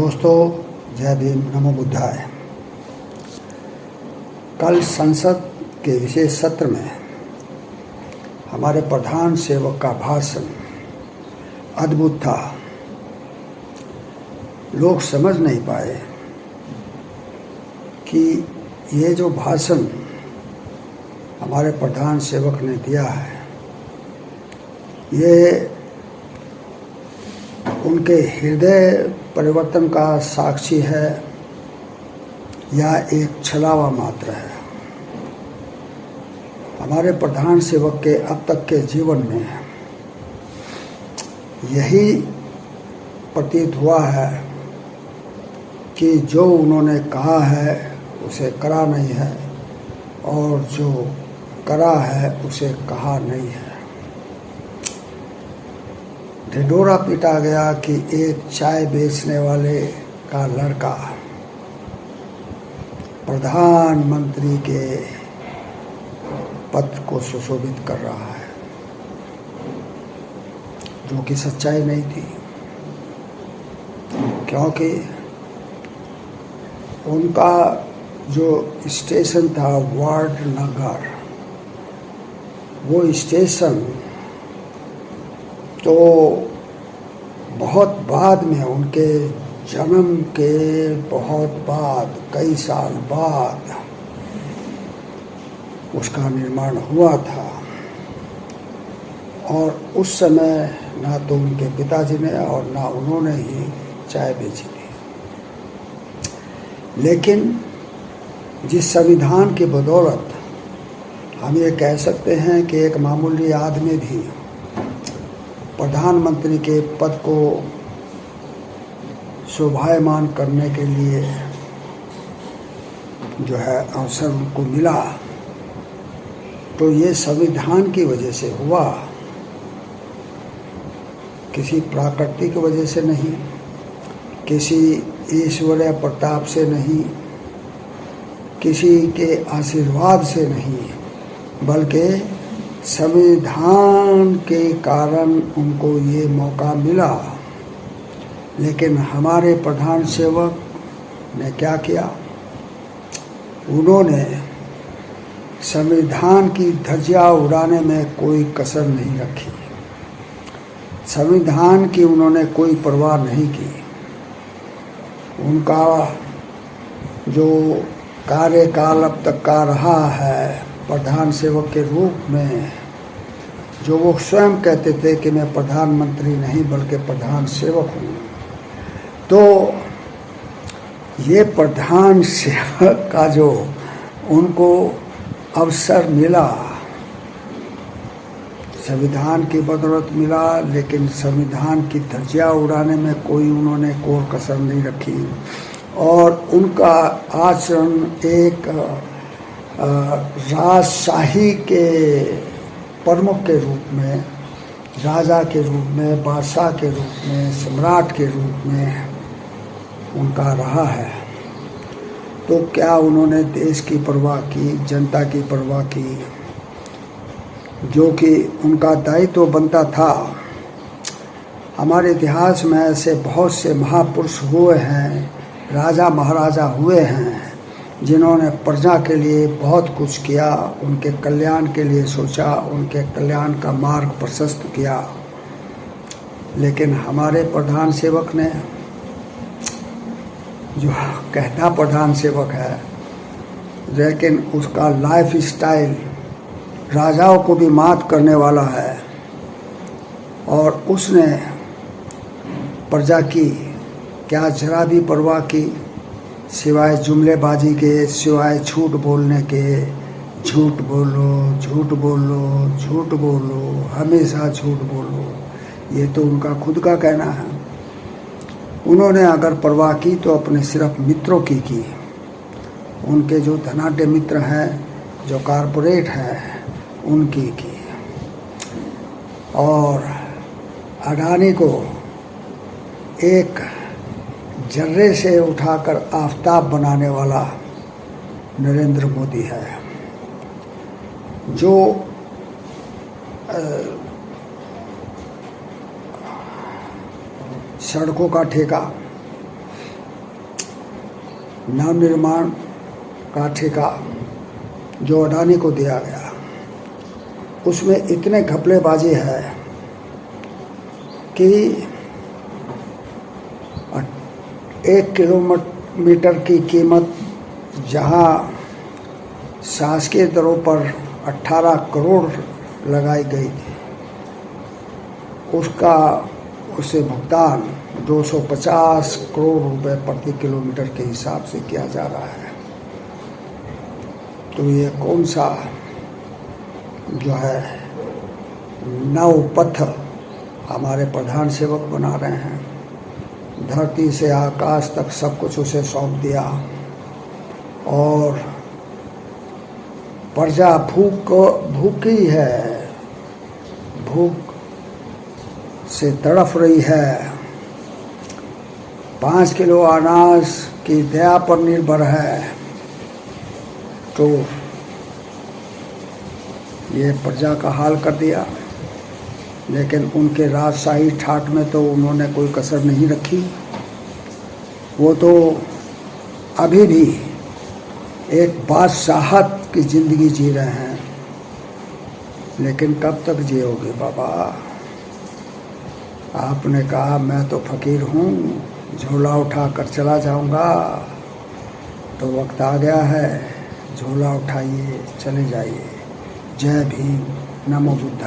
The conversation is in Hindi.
दोस्तों, जय भीम, नमो बुद्धाय। कल संसद के विशेष सत्र में हमारे प्रधान सेवक का भाषण अद्भुत था। लोग समझ नहीं पाए कि ये जो भाषण हमारे प्रधान सेवक ने दिया है, ये उनके हृदय परिवर्तन का साक्षी है या एक छलावा मात्र है। हमारे प्रधान सेवक के अब तक के जीवन में यही प्रतीत हुआ है कि जो उन्होंने कहा है उसे करा नहीं है और जो करा है उसे कहा नहीं है। ढिढोरा पीटा गया कि एक चाय बेचने वाले का लड़का प्रधानमंत्री के पद को सुशोभित कर रहा है, जो कि सच्चाई नहीं थी, क्योंकि उनका जो स्टेशन था वार्ड नगर, वो स्टेशन तो बहुत बाद में, उनके जन्म के बहुत बाद, कई साल बाद उसका निर्माण हुआ था। और उस समय ना तो उनके पिताजी ने और ना उन्होंने ही चाय बेची थी। लेकिन जिस संविधान की बदौलत हम ये कह सकते हैं कि एक मामूली आदमी भी प्रधानमंत्री के पद को शोभायमान करने के लिए जो है अवसर उनको मिला, तो ये संविधान की वजह से हुआ, किसी प्राकृतिक वजह से नहीं, किसी ईश्वरीय प्रताप से नहीं, किसी के आशीर्वाद से नहीं, बल्कि संविधान के कारण उनको ये मौका मिला। लेकिन हमारे प्रधान सेवक ने क्या किया? उन्होंने संविधान की धज्जियां उड़ाने में कोई कसर नहीं रखी। संविधान की उन्होंने कोई परवाह नहीं की। उनका जो कार्यकाल अब तक का रहा है प्रधान सेवक के रूप में, जो वो स्वयं कहते थे कि मैं प्रधानमंत्री नहीं बल्कि प्रधान सेवक हूँ, तो ये प्रधान सेवक का जो उनको अवसर मिला, संविधान की बदौलत मिला, लेकिन संविधान की धज्जियां उड़ाने में कोई उन्होंने कोर कसर नहीं रखी। और उनका आचरण एक राजशाही के प्रमुख के रूप में, राजा के रूप में, बादशाह के रूप में, सम्राट के रूप में उनका रहा है। तो क्या उन्होंने देश की परवाह की, जनता की परवाह की, जो कि उनका दायित्व बनता था? हमारे इतिहास में ऐसे बहुत से महापुरुष हुए हैं, राजा महाराजा हुए हैं, जिन्होंने प्रजा के लिए बहुत कुछ किया, उनके कल्याण के लिए सोचा, उनके कल्याण का मार्ग प्रशस्त किया। लेकिन हमारे प्रधान सेवक ने, जो कहता प्रधान सेवक है, लेकिन उसका लाइफ स्टाइल राजाओं को भी मात करने वाला है, और उसने प्रजा की क्या जरा भी परवाह की, सिवाय जुमलेबाजी के, सिवाय झूठ बोलने के। झूठ बोलो, झूठ बोलो, झूठ बोलो, हमेशा झूठ बोलो, ये तो उनका खुद का कहना है। उन्होंने अगर परवाह की तो अपने सिर्फ मित्रों की। उनके जो धनाढ्य मित्र हैं, जो कारपोरेट हैं, उनकी की। और अडानी को एक जर्रे से उठाकर आफताब बनाने वाला नरेंद्र मोदी है, जो सड़कों का ठेका, नवनिर्माण का ठेका जो अडानी को दिया गया, उसमें इतने घपलेबाजी है कि 1 किलोमीटर की कीमत जहां शासकीय दरों पर 18 करोड़ लगाई गई, उससे भुगतान 250 करोड़ रुपए प्रति किलोमीटर के हिसाब से किया जा रहा है। तो ये कौन सा जो है नव पथ हमारे प्रधान सेवक बना रहे हैं। धरती से आकाश तक सब कुछ उसे सौंप दिया और प्रजा भूखी है, भूख से तड़फ रही है। 5 किलो अनाज की दया पर निर्भर है। तो ये प्रजा का हाल कर दिया। लेकिन उनके राजशाही ठाट में तो उन्होंने कोई कसर नहीं रखी। वो तो अभी भी एक बादशाहत की जिंदगी जी रहे हैं। लेकिन कब तक जियोगे बाबा? आपने कहा मैं तो फकीर हूँ, झोला उठा कर चला जाऊँगा। तो वक्त आ गया है, झोला उठाइए, चले जाइए। जय भीम, नमो बुद्धाय।